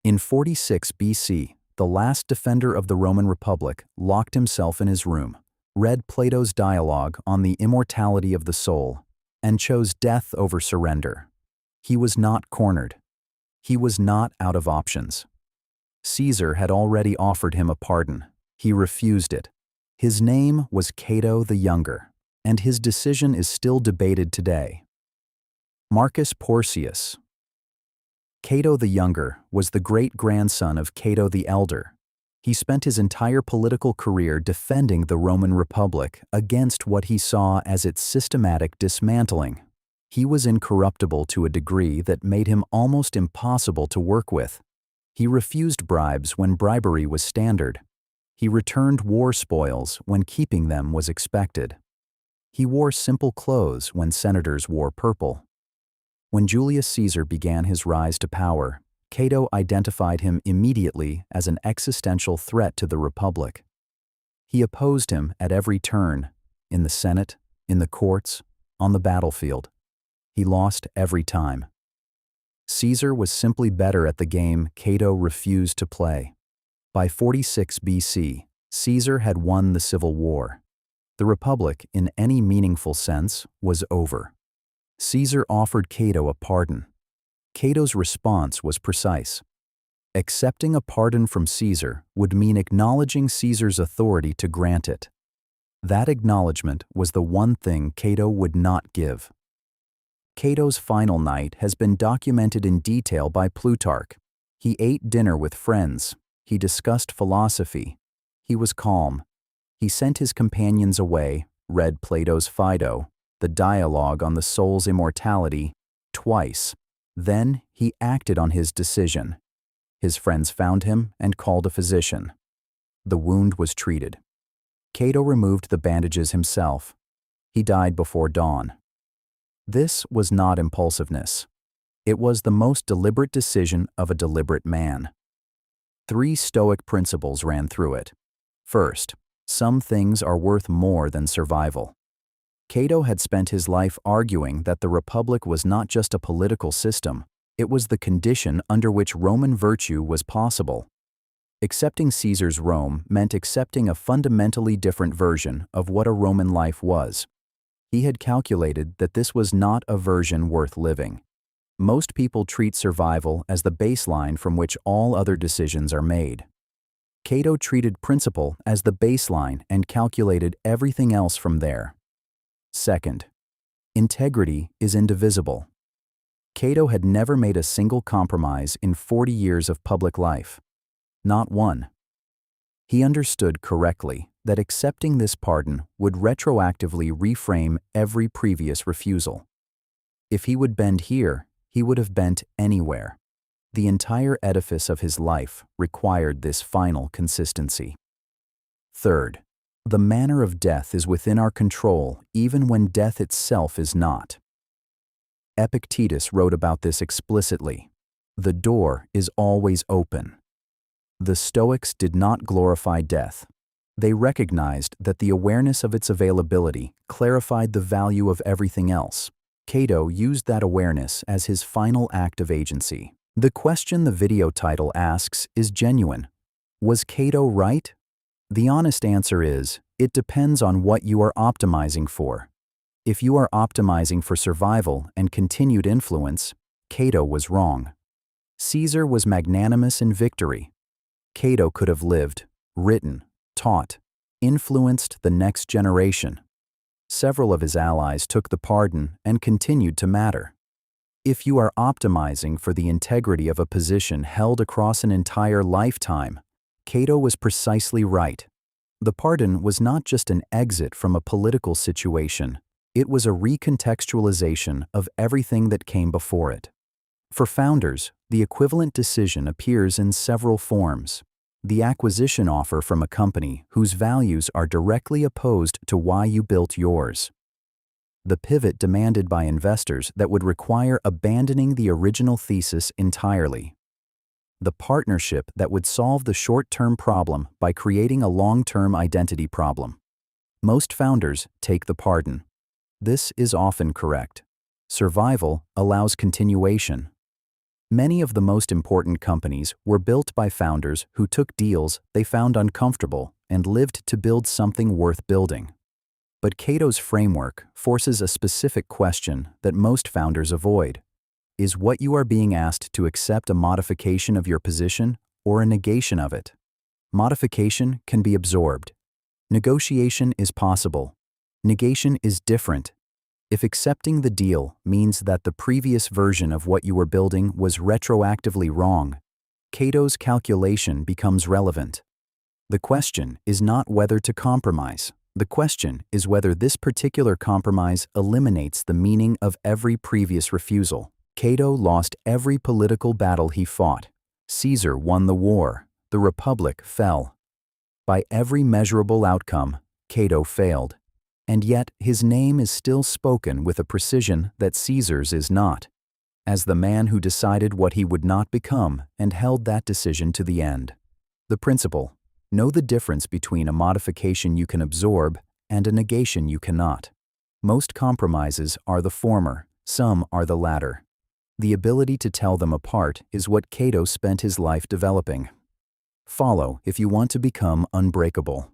In 46 BC, the last defender of the Roman Republic locked himself in his room, read Plato's dialogue on the immortality of the soul, and chose death over surrender. He was not cornered. He was not out of options. Caesar had already offered him a pardon. He refused it. His name was Cato the Younger, and his decision is still debated today. Marcus Porcius. Cato the Younger was the great-grandson of Cato the Elder. He spent his entire political career defending the Roman Republic against what he saw as its systematic dismantling. He was incorruptible to a degree that made him almost impossible to work with. He refused bribes when bribery was standard. He returned war spoils when keeping them was expected. He wore simple clothes when senators wore purple. When Julius Caesar began his rise to power, Cato identified him immediately as an existential threat to the Republic. He opposed him at every turn, in the Senate, in the courts, on the battlefield. He lost every time. Caesar was simply better at the game Cato refused to play. By 46 BC, Caesar had won the Civil War. The Republic, in any meaningful sense, was over. Caesar offered Cato a pardon. Cato's response was precise. Accepting a pardon from Caesar would mean acknowledging Caesar's authority to grant it. That acknowledgement was the one thing Cato would not give. Cato's final night has been documented in detail by Plutarch. He ate dinner with friends. He discussed philosophy. He was calm. He sent his companions away, read Plato's Phaedo, the dialogue on the soul's immortality, twice. Then he acted on his decision. His friends found him and called a physician. The wound was treated. Cato removed the bandages himself. He died before dawn. This was not impulsiveness. It was the most deliberate decision of a deliberate man. 3 Stoic principles ran through it. First, some things are worth more than survival. Cato had spent his life arguing that the Republic was not just a political system, it was the condition under which Roman virtue was possible. Accepting Caesar's Rome meant accepting a fundamentally different version of what a Roman life was. He had calculated that this was not a version worth living. Most people treat survival as the baseline from which all other decisions are made. Cato treated principle as the baseline and calculated everything else from there. Second, integrity is indivisible. Cato had never made a single compromise in 40 years of public life. Not one. He understood correctly that accepting this pardon would retroactively reframe every previous refusal. If he would bend here, he would have bent anywhere. The entire edifice of his life required this final consistency. Third, the manner of death is within our control even when death itself is not. Epictetus wrote about this explicitly. The door is always open. The Stoics did not glorify death. They recognized that the awareness of its availability clarified the value of everything else. Cato used that awareness as his final act of agency. The question the video title asks is genuine. Was Cato right? The honest answer is, it depends on what you are optimizing for. If you are optimizing for survival and continued influence, Cato was wrong. Caesar was magnanimous in victory. Cato could have lived, written, taught, influenced the next generation. Several of his allies took the pardon and continued to matter. If you are optimizing for the integrity of a position held across an entire lifetime, Cato was precisely right. The pardon was not just an exit from a political situation, it was a recontextualization of everything that came before it. For founders, the equivalent decision appears in several forms. The acquisition offer from a company whose values are directly opposed to why you built yours. The pivot demanded by investors that would require abandoning the original thesis entirely. The partnership that would solve the short-term problem by creating a long-term identity problem. Most founders take the pardon. This is often correct. Survival allows continuation. Many of the most important companies were built by founders who took deals they found uncomfortable and lived to build something worth building. But Cato's framework forces a specific question that most founders avoid. Is what you are being asked to accept a modification of your position or a negation of it? Modification can be absorbed. Negotiation is possible. Negation is different. If accepting the deal means that the previous version of what you were building was retroactively wrong, Cato's calculation becomes relevant. The question is not whether to compromise. The question is whether this particular compromise eliminates the meaning of every previous refusal. Cato lost every political battle he fought. Caesar won the war. The Republic fell. By every measurable outcome, Cato failed. And yet his name is still spoken with a precision that Caesar's is not, as the man who decided what he would not become and held that decision to the end. The principle: know the difference between a modification you can absorb and a negation you cannot. Most compromises are the former, some are the latter. The ability to tell them apart is what Cato spent his life developing. Follow if you want to become unbreakable.